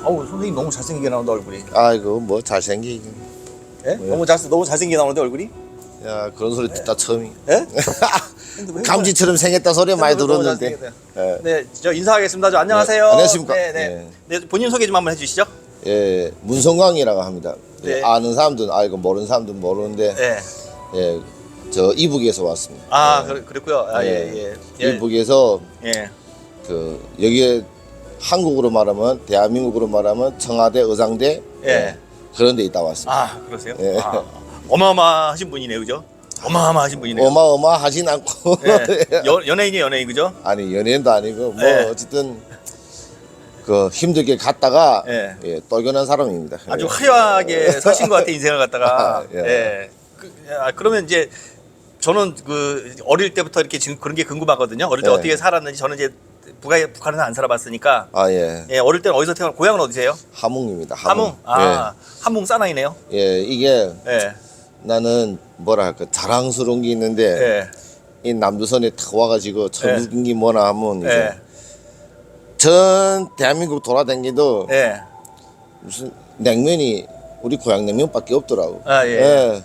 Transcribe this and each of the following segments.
어우, 선생님 너무 잘생기게 나온다, 얼굴이. 아이고 뭐 잘생기긴. 예? 너무 잘생기게 나오는데, 얼굴이? 야 그런 소리 듣다 처음이. 예? 감지처럼 생겼다 소리 많이 들었는데. 예. 네, 저 인사하겠습니다. 저 안녕하세요. 네, 안녕하십니까. 네, 네. 네, 본인 소개 좀 한번 해주시죠. 예, 문성광이라고 합니다. 네. 아는 사람들은 알고 모르는 사람들은 모르는데 네. 예, 저 이북에서 왔습니다. 아, 예. 그랬고요. 아, 예, 예. 이북에서 예. 그 여기에 한국으로 말하면 대한민국으로 말하면 청와대 의장대 예. 그런 데 있다 왔습니다. 아, 그러세요? 예. 아, 어마어마하신 분이네요, 그죠? 어마어마하신 분이네요. 어마어마하진 않고 예. 연예인이 연예인, 그죠? 아니 연예인도 아니고 뭐 예. 어쨌든 그 힘들게 갔다가 예. 예, 떨겨난 사람입니다. 아주 예. 화려하게 사신 것 같아, 인생을 갖다가. 아, 예. 예. 그러면 이제 저는 그 어릴 때부터 이렇게 지금 그런 게 궁금하거든요. 어릴 때 예. 어떻게 살았는지. 저는 이제 북한에서 안 살아봤으니까. 아 예. 예, 어릴 때는 어디서 태어나, 고향은 어디세요? 함흥입니다. 함흥. 아, 함흥 사나이네요. 예, 이게 예. 나는 뭐라 할까 자랑스러운 게 있는데 예. 이 남조선에 탁 와가지고 처음 예. 느낀 게 뭐나 하면 이제 예. 전 대한민국 돌아다니도 예. 무슨 냉면이 우리 고향 냉면밖에 없더라고. 아, 예.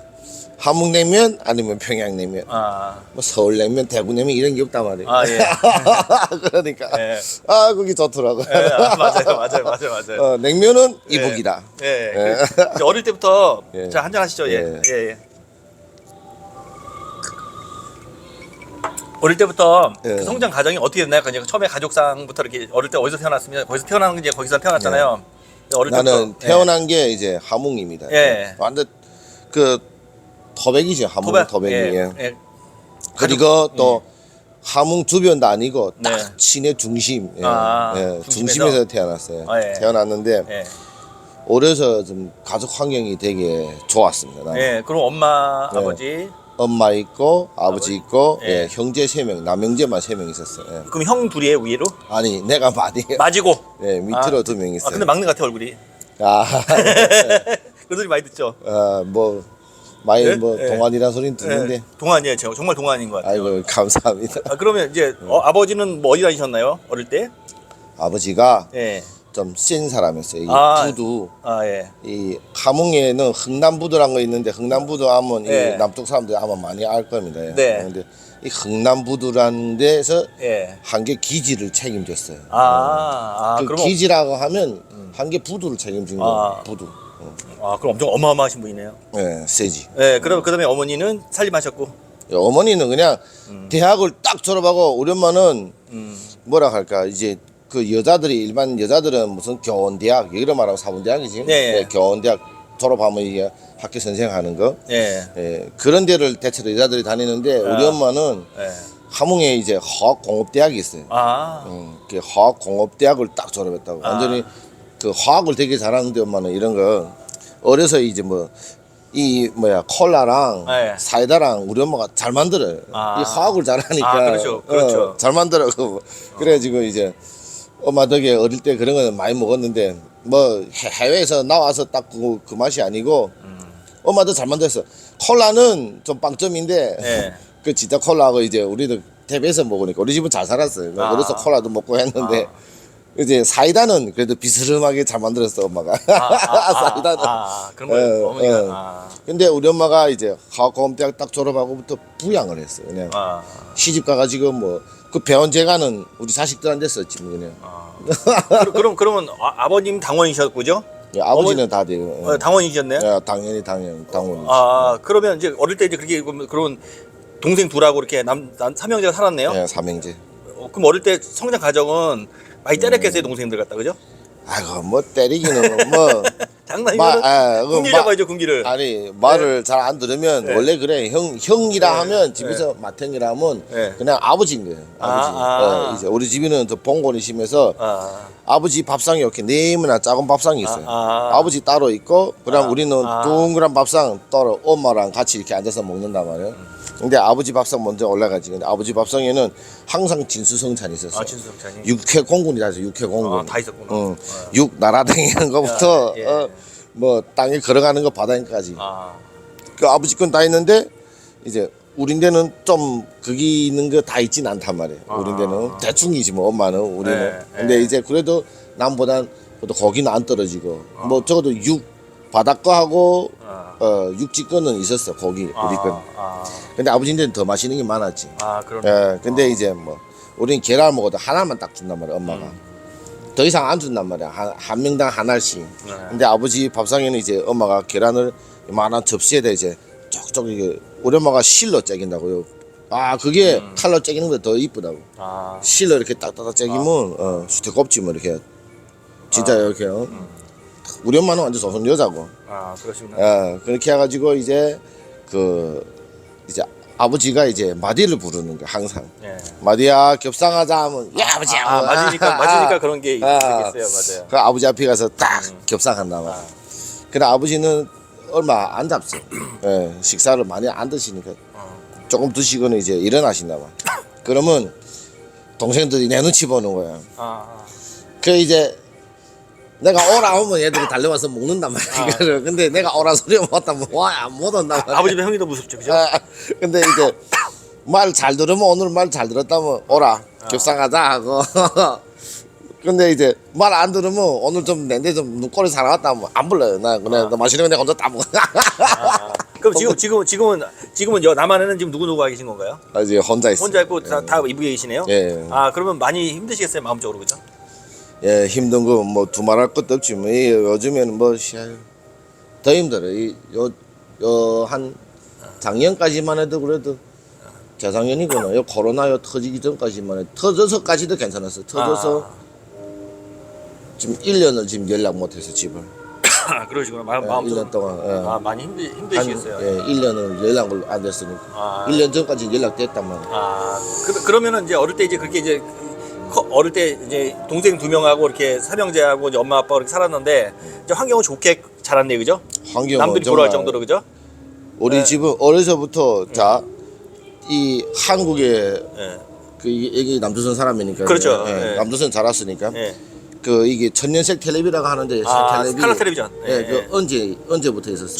함흥냉면 아니면 평양냉면, 아. 뭐 서울냉면, 대구냉면 이런 게 없단 말이에요. 아, 예. 그러니까 예. 아 거기 좋더라고. 예. 아, 맞아요. 냉면은 이북이다. 예. 예. 이제 어릴 때부터 예. 자, 한잔 하시죠. 예. 예. 예. 어릴 때부터 예. 그 성장 과정이 어떻게 됐나요? 그냥 처음에 가족상부터 이렇게 어릴 때 어디서 태어났으면 거기서 태어나는 게 이제 거기서 태어났잖아요. 어릴 나는 때부터. 태어난 게 이제 함흥입니다. 예. 완전 그 토백이죠. 함흥 토백이. 예. 예. 그리고 또 함흥 주변도 아니고 딱 네. 시내 중심. 예. 아, 예. 중심에서? 중심에서 태어났어요. 아, 예. 태어났는데 예. 어려서 좀 가족 환경이 되게 좋았습니다. 나는. 예. 그럼 엄마, 예. 아버지. 엄마 있고 아버지 있고 예. 예. 형제 3명, 남형제만 3명 있었어요. 예. 그럼 형 둘이에요, 위로? 아니 내가 많이 맞이고. 예, 밑으로 2명 아, 있어요. 근데 막내 같아, 얼굴이. 아, 그 소리 많이 듣죠? 뭐 많이 예? 뭐 예. 동안이라는 소리는 듣는데 예. 동안이에요. 정말 동안인 것 같아요. 아이고 감사합니다. 아, 그러면 이제 아버지는 뭐 어디 다니셨나요? 어릴 때? 아버지가 예. 좀 센 사람이었어요. 이 아. 부두 아, 예. 이 함흥에는 흥남부두란 거 있는데 흥남부두 하면 예. 이 남쪽 사람들이 아마 많이 알 겁니다. 네. 근데 이 흥남부두라는 데서 예. 한 개 기지를 책임졌어요. 그 그 그럼 기지라고 하면 한 개 부두를 책임진 거예요. 아. 부두. 그럼 엄청 어마어마하신 분이네요. 예, 세지. 예. 그다음에 어머니는 살림하셨고. 어머니는 그냥 대학을 딱 졸업하고 우리 엄마는 뭐라 할까 이제 그 여자들이 일반 여자들은 무슨 교원대학 여기로 말하면 사범대학이지. 네. 예, 교원대학 졸업하면 이게 학교 선생하는 거. 예. 예, 그런 데를 대체로 여자들이 다니는데 우리 엄마는 예. 함흥에 이제 화학공업대학이 있어요. 그 화학공업대학을 딱 졸업했다고. 완전히 그 화학을 되게 잘하는데 엄마는 이런 거 어려서 이제 뭐 이 뭐야 콜라랑 네. 사이다랑 우리 엄마가 잘 만들어요. 이 화학을 잘하니까 그렇죠. 잘 만들어. 그래가지고 이제 엄마 덕에 어릴 때 그런 거는 많이 먹었는데 뭐 해외에서 나와서 딱 그 맛이 아니고 엄마도 잘 만들었어. 콜라는 좀 빵점인데 예. 그 진짜 콜라하고 이제 우리도 대배에서 먹으니까 우리 집은 잘 살았어요. 어려서 콜라도 먹고 했는데 이제 사이다는 그래도 비스름하게 잘 만들었어 엄마가. 사이다는. 그런 거 어머니가. 근데 우리 엄마가 이제 화학공업대학 딱 졸업하고부터 부양을 했어요. 그냥 시집 가가지고 뭐 그 배원 재가는 우리 자식들한테 썼지 뭐 그냥. 그러면 아버님 당원이셨고죠? 예, 아버지는 다 돼요. 당원이셨네요? 예, 당연히 당원이지. 그러면 이제 어릴 때 이제 그렇게 그런 동생 둘하고 이렇게 삼형제가 살았네요? 예, 삼형제. 그럼 어릴 때 성장 과정은 많이 때렸겠어요, 동생들 갖다, 그죠? 아이고 뭐 때리기는 뭐 장난이면 군기 잡아야죠, 군기를. 아니 말을 잘 안 들으면 원래 그래. 형이라 하면 집에서 맏형이라 하면 그냥 아버지인 거예요. 아버지. 이제 우리 집에는 저 봉건이 심해서 아버지 밥상이 이렇게 네모난 작은 밥상이 있어요. 아버지 따로 있고 그다음 우리는 동그란 밥상 따로 엄마랑 같이 이렇게 앉아서 먹는단 말이에요. 근데 아버지 밥상 먼저 올라가지. 근데 아버지 밥상에는 항상 진수성찬이 있었어요. 진수성찬이. 육회 공군이 다 있어. 육회 공군. 다 있었구나. 육 날아다니는 거부터 뭐 땅에 걸어가는 거 바다까지. 그 아버지 건 다 있는데 이제 우린데는 좀 거기 있는 거 다 있진 않단 말이에요. 우린데는 대충이지 뭐 엄마는 우리는. 근데 이제 그래도 남보단 또 고기는 안 떨어지고 뭐 적어도 육 바닥 거하고 육지 거는 있었어 고기 우리 건. 근데 아버지한테는 더 맛있는 게 많았지. 그러네. 예, 근데 이제 뭐 우리는 계란 먹어도 하나만 딱 준단 말이야 엄마가. 더 이상 안 준단 말이야 한 명당 하나씩. 근데 아버지 밥상에는 이제 엄마가 계란을 이만한 접시에다 이제 쪽쪽 이게 우리 엄마가 실로 째긴다고요. 그게 칼로 째기는 것보다 더 이쁘다고. 실로 이렇게 딱딱딱 째기면 수태 꼽지 뭐 이렇게 진짜 이렇게 우리 엄마는 완전 조선 여자고. 그러시구나. 그렇게 해가지고 이제 이제 아버지가 이제 마디를 부르는 거야 항상. 마디야 겹상하자 하면 야 아버지. 맞으니까 그런 게 있겠어요. 맞아요. 그 아버지 앞에 가서 딱 겹상한다 말. 근데 아버지는 얼마 안 잡죠. 식사를 많이 안 드시니까 조금 드시고는 이제 일어나신다 말. 그러면 동생들이 내 눈치 보는 거야. 그 이제 내가 오라 하면 얘들이 달려와서 먹는단 말이야. 근데 내가 오라 소리 못 하면 못 온단 말이야. 아버지도 형이 더 무섭죠, 그죠? 근데 이제 말 잘 들으면 오늘 말 잘 들었다면 오라 겹상하자 하고. 근데 이제 말 안 들으면 오늘 좀 내내 좀 눈꼬리 살아왔다 하면 안 불러요. 나 그냥 마시는 거 내가 혼자 다 먹어. 그럼 지금은 남한에는 지금 누구 가 계신 건가요? 이제 혼자 있어. 혼자 있고 다 이북에 계시네요. 예. 그러면 많이 힘드시겠어요, 마음적으로, 그죠? 예, 힘든 거 뭐 두말할 것도 없지 뭐 요즘에는 뭐 더 힘들어. 한 작년까지만 해도 그래도 재작년이구나. 코로나 터지기 전까지만 해도 터져서까지도 괜찮았어. 터져서 지금 1년을 지금 연락 못해서 집을. 그러시구나. 예, 마음적으로. 1년 동안. 많이 힘드시겠어요. 1년을 연락을 안 됐으니까. 1년 전까지 연락됐단 말이야. 그러면은 이제 어릴 때 이제 그렇게 이제 어릴 때 이제 동생 2명하고 이렇게 삼형제하고 이제 엄마 아빠가 이렇게 살았는데 이제 환경은 좋게 자랐네, 그죠? 환경은 남들이 부러워할 정도로, 그죠? 우리 집은 어려서부터 이 한국에 여기 남조선 사람이니까. 그렇죠. 남조선 자랐으니까. 이게 천년색 텔레비라고 하는데 텔레비. 칼라 텔레비전. 언제부터 있었어요?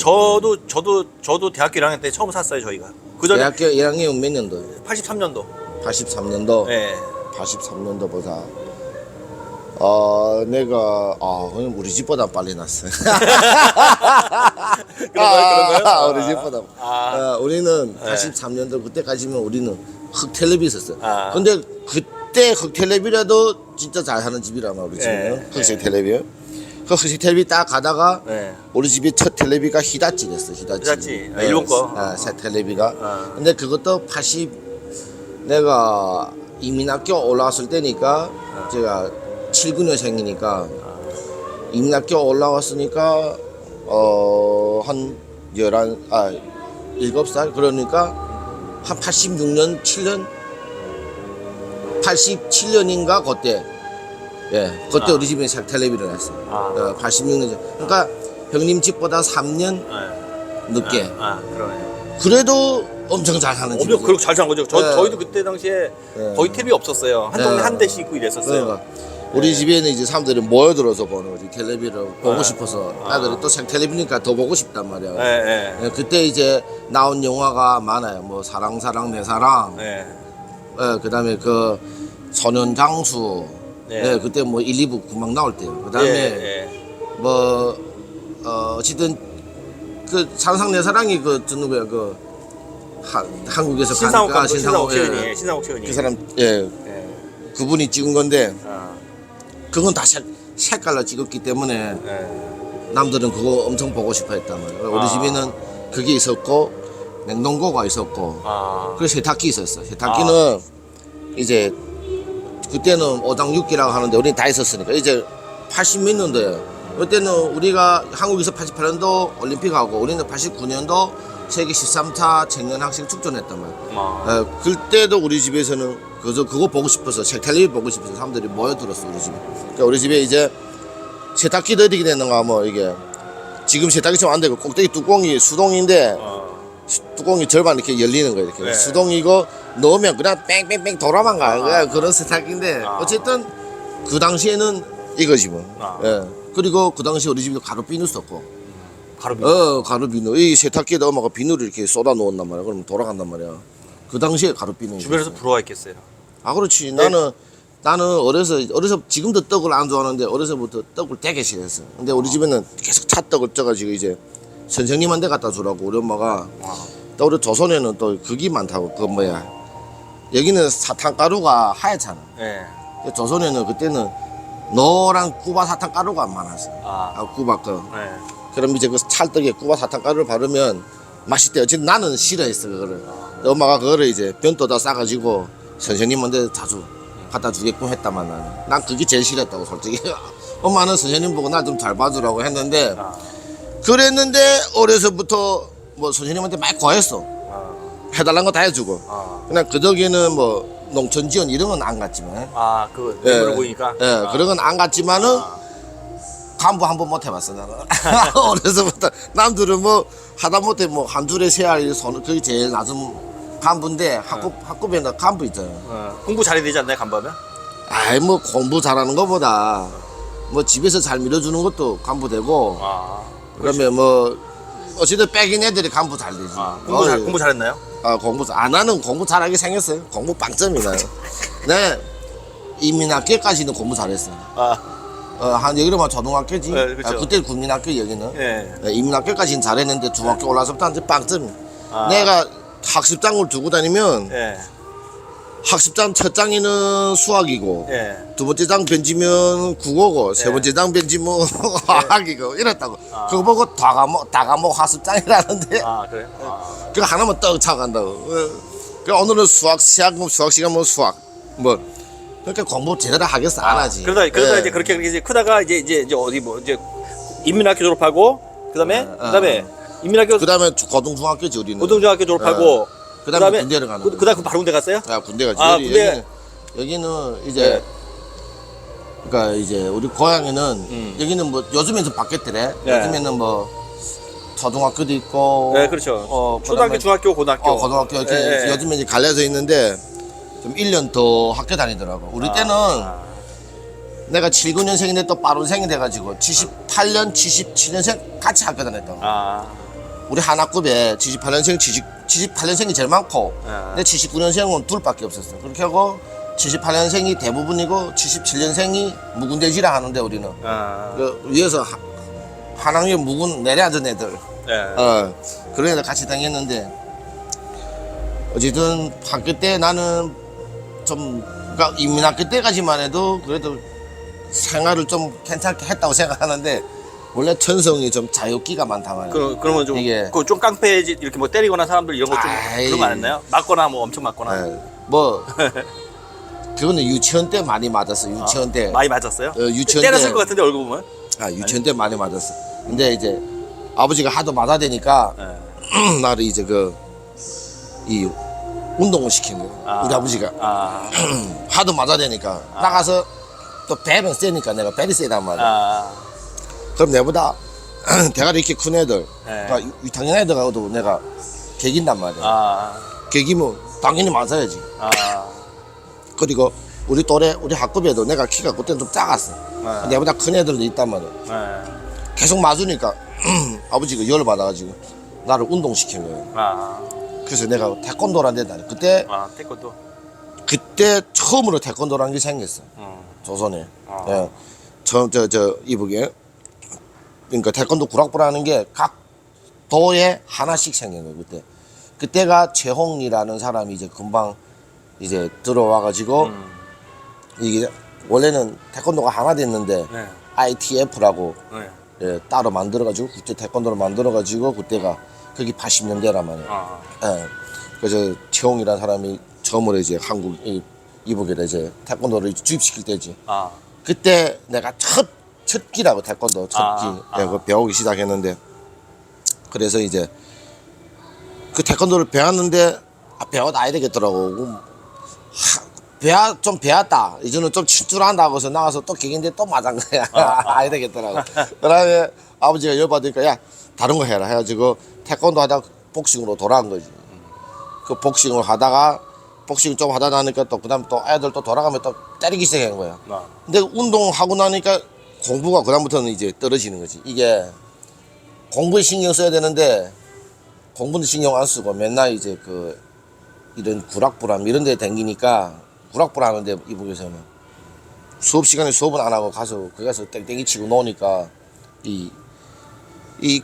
저도 대학교 1학년 때 처음 샀어요, 저희가. 그전에 대학교 1학년 몇 년도? 83년도. 83년도. 네. 83년도 보다. 내가 그냥 우리 집보다 빨리 났어. 그런가요? 우리 집보다. 우리는 83년도 그때까지면 우리는 흙 텔레비 있었어. 근데 그때 흙 텔레비라도 진짜 잘하는 집이란 말이야 우리 집은. 흑색 텔레비. 그 흑색 텔레비 딱 가다가 우리 집이 첫 텔레비가 히다치였어. 히다치. 일본 거. 새 텔레비가. 근데 그것도 내가 이민학교 올라왔을 때니까 제가 79년생이니까 이민학교 올라왔으니까 한 7살 그러니까 한 86년 87년인가 그때 그때 우리 집에 새 텔레비를 했어요. 86년 전. 그러니까 형님 집보다 3년 늦게. 그러네요. 그래도 엄청 잘 사는 집이죠. 그렇게 잘 사는 거죠. 저희도 그때 당시에 거의 텔레비 없었어요. 한 동네 한 대씩 있고 이랬었어요. 그러니까. 우리 집에는 이제 사람들이 모여들어서 보는 거지. 텔레비를 보고 싶어서. 아들이 또 생 텔레비니까 더 보고 싶단 말이야. 그때 이제 나온 영화가 많아요. 뭐 사랑 내 사랑. 그다음에 그 소년장수. 그때 뭐 1, 2부 금방 나올 때요. 그다음에 뭐 어쨌든 그 사랑 내 사랑이 누구야 한국에서 신상옥 최은희 그 사람 그분이 찍은 건데 그건 다 색깔로 찍었기 때문에 남들은 그거 엄청 보고 싶어 했단 말이야. 우리 집에는 그게 있었고 냉동고가 있었고 그리고 세탁기 있었어. 세탁기는 이제 그때는 5당 6기라고 하는데 우리는 다 있었으니까 이제 80몇 년도에 그때는 우리가 한국에서 88년도 올림픽하고 우리는 89년도 세계 13차 청년학생 축전했단 말이야. 그때도 우리 집에서는 그거 보고 싶어서 텔레비 보고 싶어서 사람들이 모여들었어 우리 집에. 그러니까 우리 집에 이제 세탁기도 어떻게 되는가 하면 이게 지금 세탁기처럼 안 되고 꼭대기 뚜껑이 수동인데 뚜껑이 절반 이렇게 열리는 거예요. 이렇게 수동이고 넣으면 그냥 뺑뺑뺑 돌아만 가. 그런 세탁기인데 어쨌든 그 당시에는 이거지 뭐. 그리고 그 당시 우리 집에 가루 비누 썼고. 가루 비누. 이 세탁기에다 엄마가 비누를 이렇게 쏟아 놓았단 말이야. 그러면 돌아간단 말이야. 그 당시에 가루 비누. 주변에서 부러워했겠어요. 그렇지. 나는 나는 어려서 지금도 떡을 안 좋아하는데 어려서부터 떡을 되게 싫어했어. 근데 우리 집에는 계속 찻떡을 쪄가지고 이제 선생님한테 갖다 주라고 우리 엄마가. 또 우리 조선에는 또 그게 많다고. 그 뭐야, 여기는 사탕가루가 하얗잖아. 예. 조선에는 그때는 노란 꾸바 사탕가루가 많았어. 꾸바 거. 예. 그럼 이제 그 찰떡에 꾸바 사탕가루를 바르면 맛있대. 어쨌든 나는 싫어했어 그거를. 엄마가 그거를 이제 변도다 싸가지고 선생님한테 자주 갖다 주겠고 했다만 난 그게 제일 싫었다고 솔직히. 엄마는 선생님 보고 나 좀 잘 봐주라고 했는데 그랬는데 어려서부터 뭐 선생님한테 많이 구했어. 해달라는 거 다 해주고. 그냥 그 덕에는 뭐 농촌 지원 이런 건 안 갔지만. 그 뇌물을 보이니까. 예, 그런 건 안 갔지만은 간부 한 번 못 해봤어 나는. 어려서부터 남들은 뭐 하다 못해 뭐 한 줄에 세 알 손 그게 제일 낮은 간부인데 학급에는 간부 있잖아요. 공부 잘해야 되지 않나요, 간부하면? 아이 뭐 공부 잘하는 것보다 뭐 집에서 잘 밀어주는 것도 간부 되고. 그러면 뭐 어쨌든 빼긴 애들이 간부 잘 되지. 공부 잘했나요? 나는 공부 잘하게 생겼어요. 공부 빵점이나요. 네, 이민학교까지는 공부 잘했어. 한 여기로만 초등학교지. 네, 그렇죠. 그때 국민학교 여기는. 예. 네, 이민학교까지는 잘했는데 중학교 올라서부터 이제 빵점. 내가 학습장을 두고 다니면 예. 학습장 첫 장에는 수학이고 예. 두 번째 장 변지면 국어고 세 번째 장 변지면 화학이고 이랬다고. 그거 보고 다과목 학습장이라는데 그래? 그거 하나만 떡 차고 간다고. 그 오늘은 수학 시간 뭐 수학 뭐 그러니까 공부 제대로 하겠어 안 하지. 그러다 예. 이제 그렇게 이제 크다가 이제 어디 뭐 이제 인민학교 졸업하고 그다음에 인민학교 그다음에 고등중학교지 우리는. 고등중학교 졸업하고 그다음에 군대를 가는 거야. 그다음 바로 군대 갔어요? 군대 가지. 군대. 여기는 이제 그러니까 이제 우리 고향에는 여기는 뭐 요즘에는 바뀌었더래. 요즘에는 뭐 초등학교도 있고. 네, 그렇죠. 초등학교, 중학교, 고등학교. 고등학교 이렇게 요즘에 이제 갈려져 있는데 좀 1년 더 학교 다니더라고. 우리 때는 내가 79년생인데 또 빠른생이 돼가지고 78년, 77년생 같이 학교 다녔다고. 우리 한 학급에 78년생이 제일 많고 근데 79년생은 둘밖에 없었어. 그렇게 하고 78년생이 대부분이고 77년생이 묵은대지라 하는데 우리는 그 위에서 한 학년 묵은 내려앉은 애들 그런 애들 같이 다녔는데 어쨌든 학교 때 나는 좀 그러니까 인민학교 때까지만 해도 그래도 생활을 좀 괜찮게 했다고 생각하는데 원래 천성이 좀 자유기가 많다 말이야. 그러면 좀 이게 좀 깡패지 이렇게 뭐 때리거나 사람들 이런 거 좀 그런 거 안 했나요? 맞거나 뭐 엄청 맞거나. 뭐 그거는 유치원 때 많이 맞았어. 유치원 때 많이 맞았어요? 유치원 때렸을 때 것 같은데 얼굴 보면. 유치원 때 많이 맞았어. 근데 이제 아버지가 하도 맞아대니까 나를 이제 이 운동을 시킨 거야. 우리 아버지가 하도 맞아대니까 나가서 또 배는 세니까 내가 배이 세단 말이야. 그럼 내보다 대가리 이렇게 큰 애들, 그러니까 6학년 애들하고도 내가 개긴단 말이야. 개기면 당연히 맞아야지. 그리고 우리 또래, 우리 학급에도 내가 키가 그때는 좀 작았어. 내보다 큰 애들도 있단 말이야. 계속 맞으니까 아버지가 열을 받아가지고 나를 운동시킨 거예요. 그래서 내가 태권도란 데다 그때 태권도. 그때 처음으로 태권도란 게 생겼어. 조선에. 예. 처음 이북에. 그러니까 태권도 구락부라는 게 각 도에 하나씩 생긴 거예요 그때. 그때가 최홍리라는 사람이 이제 금방 이제 들어와가지고 이게 원래는 태권도가 하나 됐는데 ITF라고 따로 만들어가지고 그때 태권도를 만들어가지고 그때가 그게 80년대란 말이에요. 예. 그래서 최홍이라는 사람이 처음으로 이제 한국 이북에 이제 태권도를 주입시킬 때지. 그때 내가 첫 기라고 태권도 첫 기. 그거 배우기 시작했는데 그래서 이제 그 태권도를 배웠는데 배워놔야 되겠더라고. 좀 배웠다. 이제는 좀 칠 줄 안다고 해서 나가서 또 기긴데 또 맞은 거야. 아야 되겠더라고. 그다음에 아버지가 열받으니까 야 다른 거 해라 해가지고 태권도 하다가 복싱으로 돌아간 거지. 그 복싱을 하다가 복싱 좀 하다 나니까 또 그다음 또 애들 또 돌아가면 또 때리기 시작한 거야. 근데 운동하고 나니까 공부가 그다음부터는 이제 떨어지는 거지. 이게 공부에 신경 써야 되는데 공부는 신경 안 쓰고 맨날 이제 이런 구락부람 이런 데 댕기니까 구락부라 하는데 이북에서는 수업 시간에 수업은 안 하고 가서 거기 가서 땡땡이 치고 노니까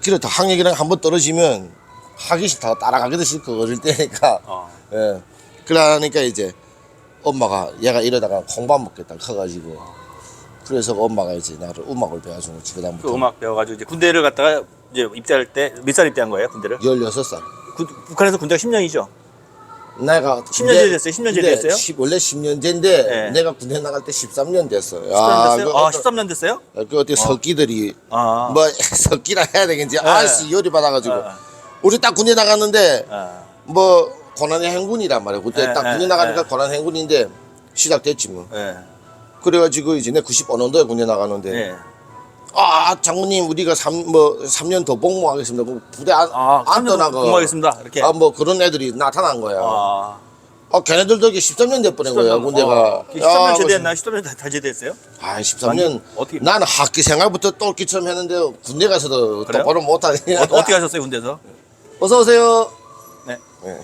그렇다 학력이랑 한번 떨어지면 하기 싫다 따라가기도 싫고 어릴 때니까 예 그러니까 이제 엄마가 얘가 이러다가 공부 안 먹겠다 커가지고 그래서 엄마가 이제 나를 음악을 배워준 거지 그다음부터 그 음악 배워가지고 이제 군대를 갔다가 이제 입대할 때 몇 살 입대한 거예요 군대를? 16살 북한에서 군대가 10년이죠? 내가 10년제 됐어요? 10년제 됐어요? 원래 10년제인데 네. 내가 군대 나갈 때 13년 됐어요. 13년 됐어요? 13년 됐어요? 그 어때 석기들이 아. 뭐 석기라 해야 되겠지. 아씨 열이 받아가지고 우리 딱 군대 나갔는데 뭐 고난의 행군이란 말이야. 그때 딱 군대 나가니까 고난의 행군인데 시작됐지 뭐. 그래가지고 이제 내 95년도에 군대 나가는데 아 장군님 우리가 3년 더 복무하겠습니다. 그 부대 안 떠나고 복무하겠습니다. 이렇게. 뭐 그런 애들이 나타난 거야. 걔네들도 이게 13년 돼버린 거야 군대가. 13년 제대했나? 13년 다 제대했어요? 13년. 어떻게? 나는 학기 생활부터 똘끼처럼 했는데 군대 가서도 그래요? 똑바로 못하니. 어떻게 하셨어요 군대에서? 어서 오세요. 네. 네.